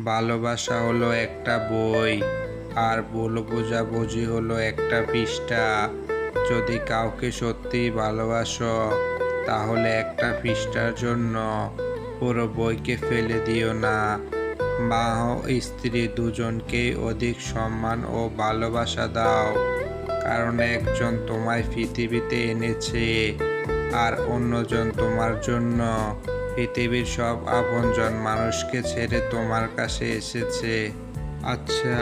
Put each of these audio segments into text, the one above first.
ভালোবাসা হলো একটা বই, আর ভুল বোঝাবুঝি হলো একটা পৃষ্ঠা। যদি কাউকে সত্যিই ভালোবাসো, তাহলে একটা পৃষ্ঠার জন্য পুরো বইকে ফেলে দিও না। মা ও স্ত্রী দুজনকেই অধিক সম্মান ও ভালোবাসা দাও, কারণ একজন তোমায় পৃথিবীতে এনেছে, আর অন্যজন তোমার জন্য পৃথিবীর সব আপনজন মানুষকে ছেড়ে তোমার কাছে এসেছে। আচ্ছা,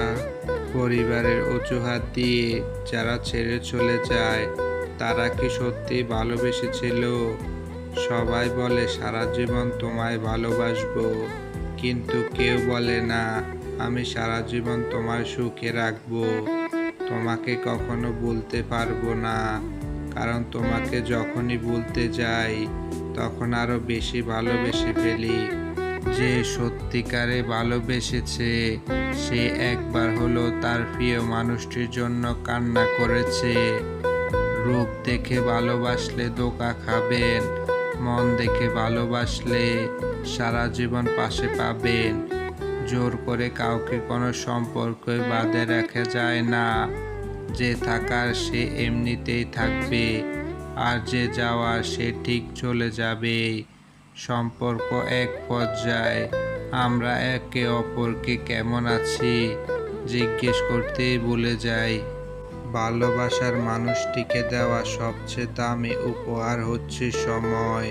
পরিবারের অজুহাত দিয়ে যারা ছেড়ে চলে যায়, তারা কি সত্যি ভালোবেসেছিল? সবাই বলে সারা জীবন তোমায় ভালোবাসবো, কিন্তু কেউ বলে না আমি সারা জীবন তোমার সুখে রাখবো। তোমাকে কখনো ভুলতে পারবো না, কারণ তোমাকে যখনই ভুলতে যাই, তখন আরো বেশি ভালোবেসে ফেলি। যে সত্যিকারে ভালোবেসেছে, সে একবার হলো তার প্রিয় মানুষটির জন্য কান্না করেছে। রূপ দেখে ভালোবাসলে ধোঁকা খাবেন, মন দেখে ভালোবাসলে সারা জীবন পাশে পাবেন। জোর করে কাউকে কোনো সম্পর্কই বাঁধে রাখা যায় না। যে থাকার সে এমনিতেই থাকবে, আর যে যাওয়ার সে ঠিক চলে যাবেই। সম্পর্ক এক পর্যায়ে আমরা একে অপরকে কেমন আছি জিজ্ঞেস করতেই ভুলে যাই। ভালোবাসার মানুষটিকে দেওয়া সবচেয়ে দামি উপহার হচ্ছে সময়।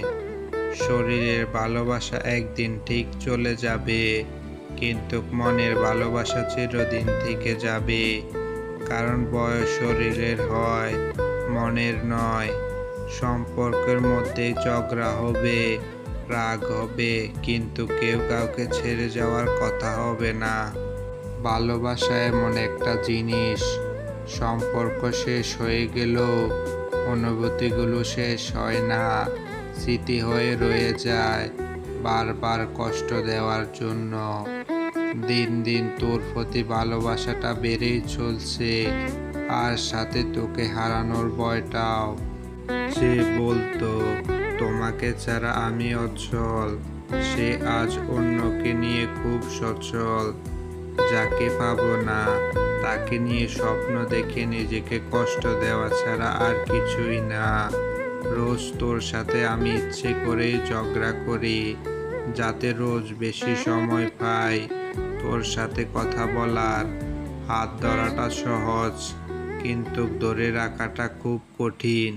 শরীরের ভালোবাসা একদিন ঠিক চলে যাবে, কিন্তু মনের ভালোবাসা চিরদিন থেকে যাবে। কারণ বয়স শরীরের হয়, মনের নয়। সম্পর্কের মধ্যে ঝগড়া হবে, রাগ হবে, কিন্তু কেউ কাউকে ছেড়ে যাওয়ার কথা হবে না। ভালোবাসা এমন একটা জিনিস, সম্পর্ক শেষ হয়ে গেলেও অনুভূতিগুলো শেষ হয় না, স্মৃতি হয়ে রয়ে যায় বারবার কষ্ট দেওয়ার জন্য। দিন দিন তোর প্রতি ভালোবাসাটা বেড়েই চলছে, আর সাথে তোকে হারানোর ভয়টাও। যে বলতো তোমাকে ছাড়া আমি অচল, সে আজ অন্যকে নিয়ে খুব সচল। যাকে পাবো না, তাকে নিয়ে স্বপ্ন দেখে নিজেকে কষ্ট দেওয়া ছাড়া আর কিছুই না। রোজ তোর সাথে আমি ইচ্ছে করেই ঝগড়া করি, যাতে রোজ বেশি সময় পাই তোর সাথে কথা বলার। হাত ধরাটা সহজ, কিন্তু ধরে রাখাটা খুব কঠিন।